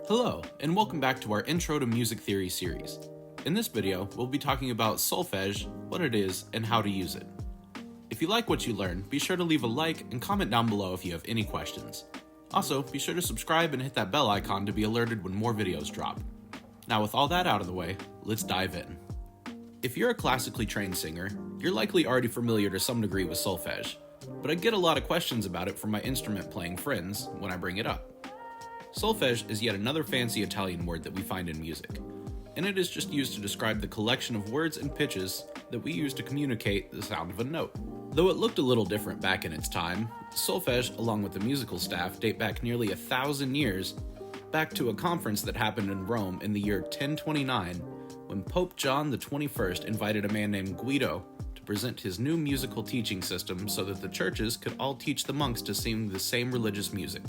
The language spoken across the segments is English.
Hello, and welcome back to our Intro to Music Theory series. In this video, we'll be talking about solfege, what it is, and how to use it. If you like what you learn, be sure to leave a like and comment down below if you have any questions. Also, be sure to subscribe and hit that bell icon to be alerted when more videos drop. Now with all that out of the way, let's dive in. If you're a classically trained singer, you're likely already familiar to some degree with solfege, but I get a lot of questions about it from my instrument playing friends when I bring it up. Solfege is yet another fancy Italian word that we find in music, and it is just used to describe the collection of words and pitches that we use to communicate the sound of a note. Though it looked a little different back in its time, solfege, along with the musical staff, date back nearly 1,000 years, back to a conference that happened in Rome in the year 1029, when Pope John XXI invited a man named Guido to present his new musical teaching system so that the churches could all teach the monks to sing the same religious music.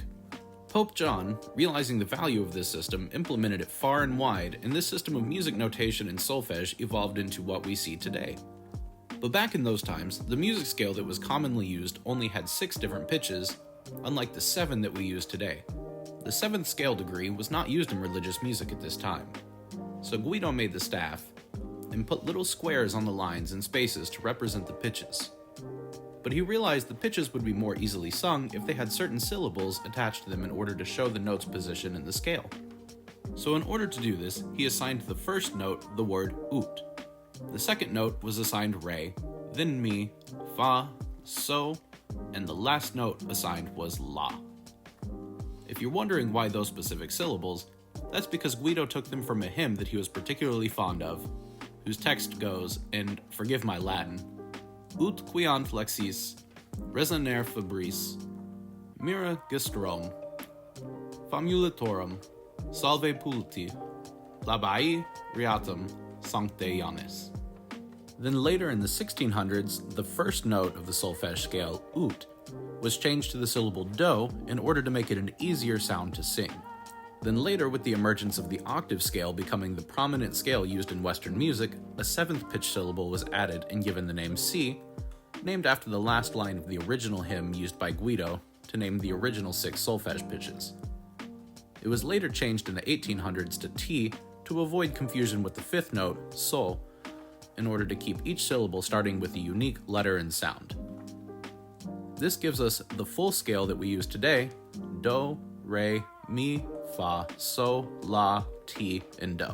Pope John, realizing the value of this system, implemented it far and wide, and this system of music notation in solfege evolved into what we see today. But back in those times, the music scale that was commonly used only had 6 different pitches, unlike the 7 that we use today. The 7th scale degree was not used in religious music at this time. So Guido made the staff and put little squares on the lines and spaces to represent the pitches. But he realized the pitches would be more easily sung if they had certain syllables attached to them in order to show the note's position in the scale. So in order to do this, he assigned the first note the word ut. The second note was assigned re, then mi, fa, so, and the last note assigned was la. If you're wondering why those specific syllables, that's because Guido took them from a hymn that he was particularly fond of, whose text goes, and forgive my Latin, ut quiant flexis, resonare fabris, mira gistrom, famulatorum, salve pulti, labai reatum, sancte Ioannis. Then later in the 1600s, the first note of the solfege scale, ut, was changed to the syllable do in order to make it an easier sound to sing. Then later, with the emergence of the octave scale becoming the prominent scale used in Western music, a 7th pitch syllable was added and given the name si, named after the last line of the original hymn used by Guido to name the original 6 solfege pitches. It was later changed in the 1800s to ti to avoid confusion with the 5th note, sol, in order to keep each syllable starting with a unique letter and sound. This gives us the full scale that we use today: do, re, mi, fa, so, la, ti, and do.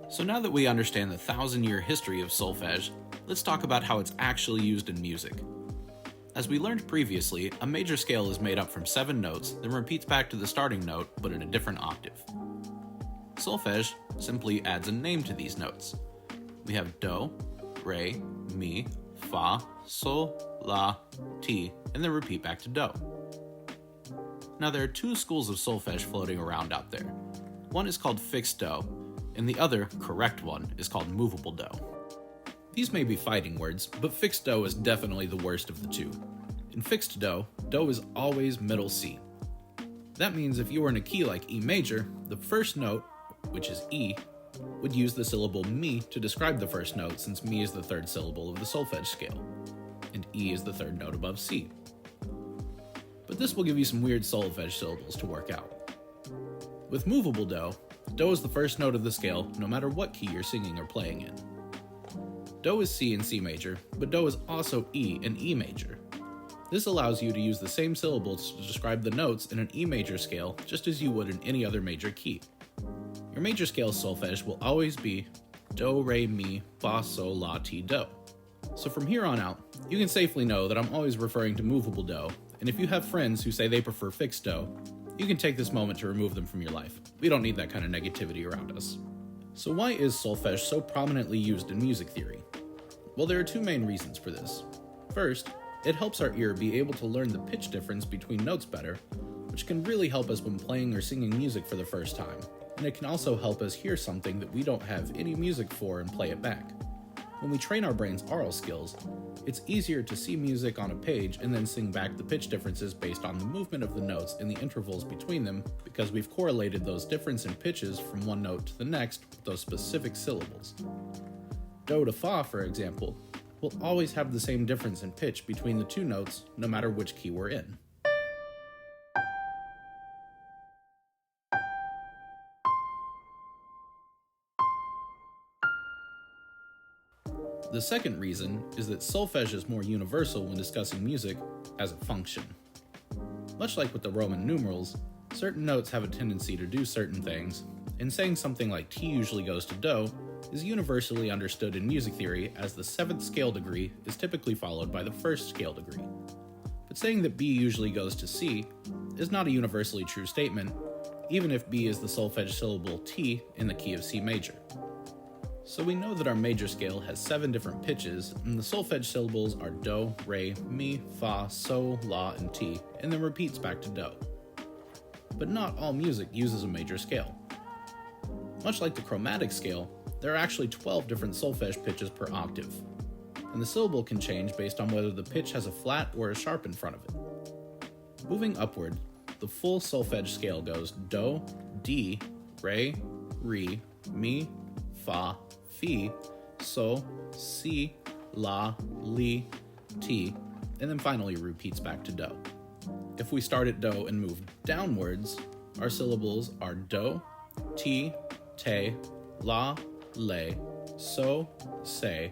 So now that we understand the 1,000-year history of solfege, let's talk about how it's actually used in music. As we learned previously, a major scale is made up from 7 notes, then repeats back to the starting note, but in a different octave. Solfege simply adds a name to these notes. We have do, re, mi, fa, sol, la, ti, and then repeat back to do. Now there are 2 schools of solfege floating around out there. One is called fixed do, and the other, correct one, is called movable do. These may be fighting words, but fixed do is definitely the worst of the 2. In fixed do, do is always middle C. That means if you were in a key like E major, the first note, which is E, would use the syllable mi to describe the first note, since mi is the 3rd syllable of the solfege scale, and E is the 3rd note above C. But this will give you some weird solfege syllables to work out. With movable do is the first note of the scale no matter what key you're singing or playing in. Do is C in C major, but do is also E in E major. This allows you to use the same syllables to describe the notes in an E major scale just as you would in any other major key. Your major scale solfege will always be do, re, mi, fa, sol, la, ti, do. So from here on out, you can safely know that I'm always referring to movable do, and if you have friends who say they prefer fixed do, you can take this moment to remove them from your life. We don't need that kind of negativity around us. So why is solfege so prominently used in music theory? Well, there are 2 main reasons for this. First, it helps our ear be able to learn the pitch difference between notes better, which can really help us when playing or singing music for the first time, and it can also help us hear something that we don't have any music for and play it back. When we train our brain's aural skills, it's easier to see music on a page and then sing back the pitch differences based on the movement of the notes and the intervals between them, because we've correlated those difference in pitches from one note to the next with those specific syllables. Do to fa, for example, will always have the same difference in pitch between the 2 notes no matter which key we're in. The second reason is that solfege is more universal when discussing music as a function. Much like with the Roman numerals, certain notes have a tendency to do certain things, and saying something like T usually goes to Do is universally understood in music theory as the 7th scale degree is typically followed by the 1st scale degree. But saying that B usually goes to C is not a universally true statement, even if B is the solfege syllable T in the key of C major. So we know that our major scale has 7 different pitches, and the solfege syllables are Do, Re, Mi, Fa, So, La, and Ti, and then repeats back to Do. But not all music uses a major scale. Much like the chromatic scale, there are actually 12 different solfege pitches per octave, and the syllable can change based on whether the pitch has a flat or a sharp in front of it. Moving upward, the full solfege scale goes Do, D, Re, Re, Mi, Fa, Fi, So, Si, La, Li, Ti, and then finally repeats back to Do. If we start at Do and move downwards, our syllables are Do, Ti, Te, La, Le, So, Se,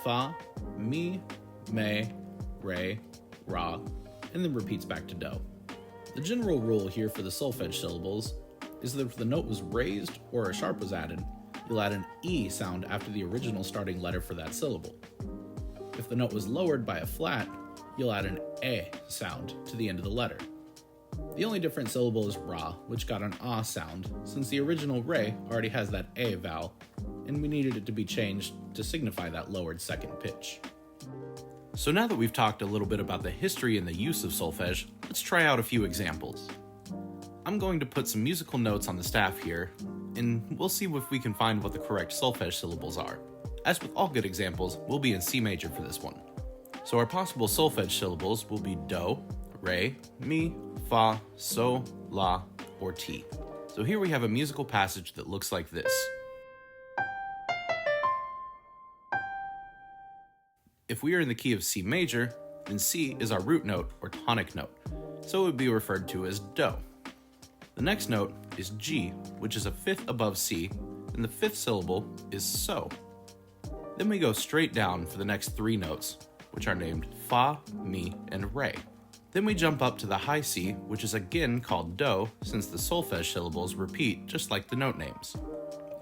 Fa, Mi, Me, Re, Ra, and then repeats back to Do. The general rule here for the solfege syllables is that if the note was raised or a sharp was added, you'll add an E sound after the original starting letter for that syllable. If the note was lowered by a flat, you'll add an E sound to the end of the letter. The only different syllable is Ra, which got an Ah sound, since the original Re already has that E vowel, and we needed it to be changed to signify that lowered second pitch. So now that we've talked a little bit about the history and the use of solfege, let's try out a few examples. I'm going to put some musical notes on the staff here, and we'll see if we can find what the correct solfege syllables are. As with all good examples, we'll be in C major for this one. So our possible solfege syllables will be Do, Re, Mi, Fa, So, La, or Ti. So here we have a musical passage that looks like this. If we are in the key of C major, then C is our root note or tonic note, so it would be referred to as Do. The next note is G, which is a 5th above C, and the 5th syllable is So. Then we go straight down for the next 3 notes, which are named Fa, Mi, and Re. Then we jump up to the high C, which is again called Do, since the solfege syllables repeat just like the note names.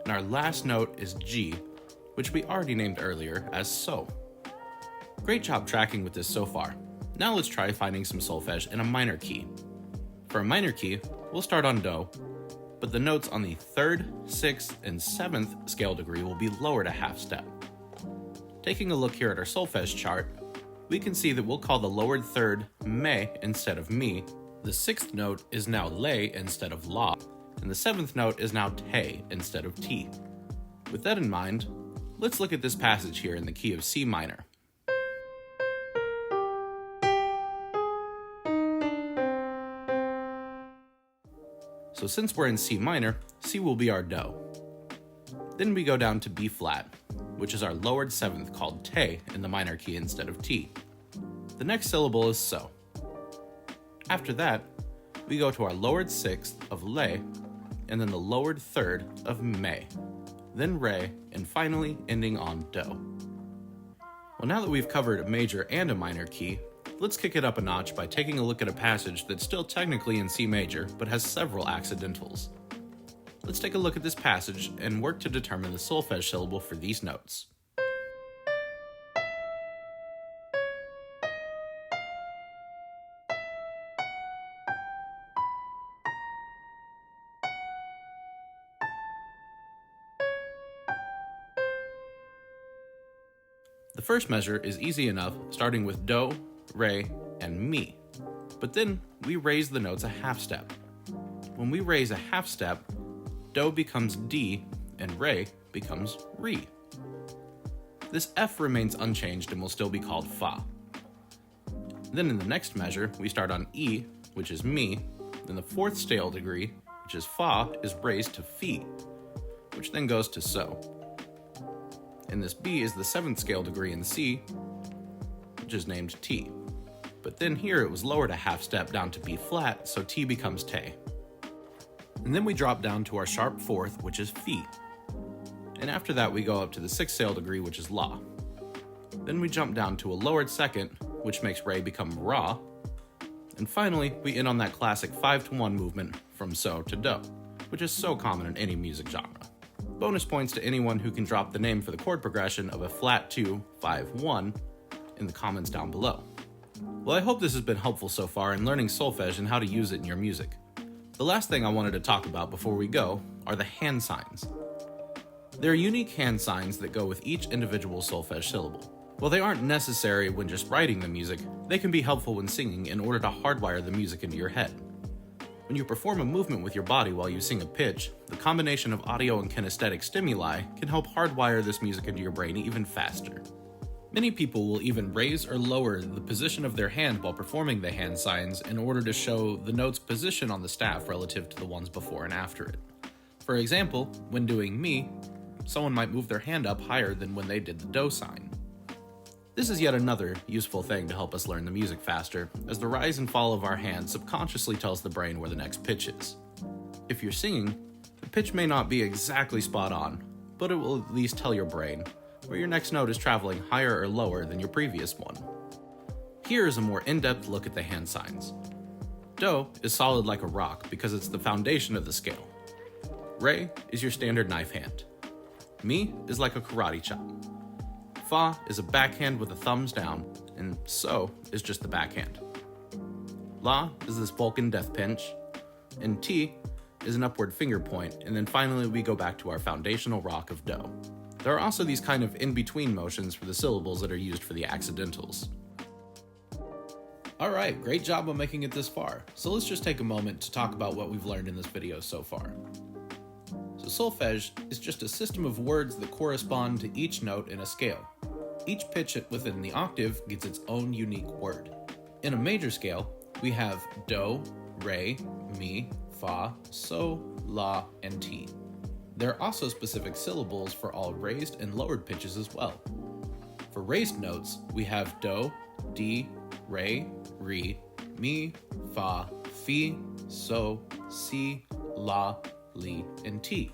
And our last note is G, which we already named earlier as So. Great job tracking with this so far. Now let's try finding some solfege in a minor key. For a minor key, we'll start on Do, but the notes on the 3rd, 6th, and 7th scale degree will be lowered a half step. Taking a look here at our solfege chart, we can see that we'll call the lowered 3rd Me instead of Mi, the 6th note is now Le instead of La, and the 7th note is now Te instead of Ti. With that in mind, let's look at this passage here in the key of C minor. So since we're in C minor, C will be our Do. Then we go down to B flat, which is our lowered 7th called Te in the minor key instead of Ti. The next syllable is So. After that, we go to our lowered 6th of Le, and then the lowered 3rd of Me, then Re, and finally ending on Do. Well, now that we've covered a major and a minor key, let's kick it up a notch by taking a look at a passage that's still technically in C major, but has several accidentals. Let's take a look at this passage and work to determine the solfege syllable for these notes. The first measure is easy enough, starting with Do, Re, and Mi. But then we raise the notes a half step. When we raise a half step, Do becomes D and Re becomes Re. This F remains unchanged and will still be called Fa. Then in the next measure, we start on E, which is Mi, then the 4th scale degree, which is Fa, is raised to Fi, which then goes to So. And this B is the 7th scale degree in C, which is named Ti. But then here it was lowered a half step down to B flat, so Ti becomes Te. And then we drop down to our sharp 4th, which is Fi. And after that we go up to the 6th scale degree, which is La. Then we jump down to a lowered second, which makes re become ra. And finally, we end on that classic 5-to-1 movement from so to do, which is so common in any music genre. Bonus points to anyone who can drop the name for the chord progression of a flat 2, 5, 1 in the comments down below. Well, I hope this has been helpful so far in learning solfege and how to use it in your music. The last thing I wanted to talk about before we go are the hand signs. There are unique hand signs that go with each individual solfege syllable. While they aren't necessary when just writing the music, they can be helpful when singing in order to hardwire the music into your head. When you perform a movement with your body while you sing a pitch, the combination of audio and kinesthetic stimuli can help hardwire this music into your brain even faster. Many people will even raise or lower the position of their hand while performing the hand signs in order to show the note's position on the staff relative to the ones before and after it. For example, when doing mi, someone might move their hand up higher than when they did the do sign. This is yet another useful thing to help us learn the music faster, as the rise and fall of our hand subconsciously tells the brain where the next pitch is. If you're singing, the pitch may not be exactly spot on, but it will at least tell your brain where your next note is traveling higher or lower than your previous one. Here is a more in-depth look at the hand signs. Do is solid like a rock because it's the foundation of the scale. Re is your standard knife hand. Mi is like a karate chop. Fa is a backhand with the thumbs down, and so is just the backhand. La is this Vulcan death pinch, and Ti is an upward finger point, and then finally we go back to our foundational rock of do. There are also these kind of in-between motions for the syllables that are used for the accidentals. Alright, great job on making it this far, so let's just take a moment to talk about what we've learned in this video so far. So solfege is just a system of words that correspond to each note in a scale. Each pitch within the octave gets its own unique word. In a major scale, we have do, re, mi, fa, so, la, and ti. There are also specific syllables for all raised and lowered pitches as well. For raised notes, we have do, di, re, mi, fa, fi, so, si, la, li, and ti.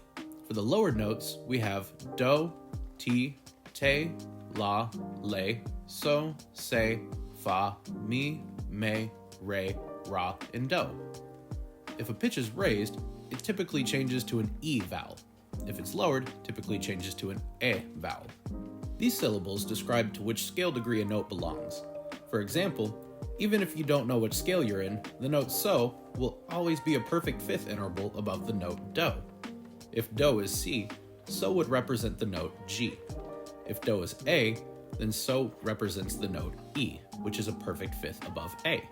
For the lowered notes, we have do, ti, te, la, le, so, se, fa, mi, me, re, ra, and do. If a pitch is raised, it typically changes to an e vowel. If it's lowered, it typically changes to an e vowel. These syllables describe to which scale degree a note belongs. For example, even if you don't know which scale you're in, the note so will always be a perfect fifth interval above the note do. If do is C, so would represent the note G. If do is A, then so represents the note E, which is a perfect fifth above A.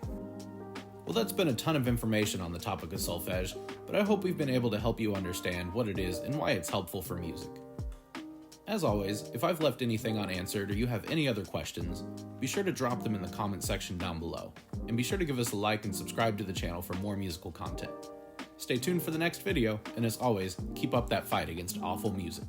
Well, that's been a ton of information on the topic of solfege, but I hope we've been able to help you understand what it is and why it's helpful for music. As always, if I've left anything unanswered or you have any other questions, be sure to drop them in the comment section down below, and be sure to give us a like and subscribe to the channel for more musical content. Stay tuned for the next video, and as always, keep up that fight against awful music.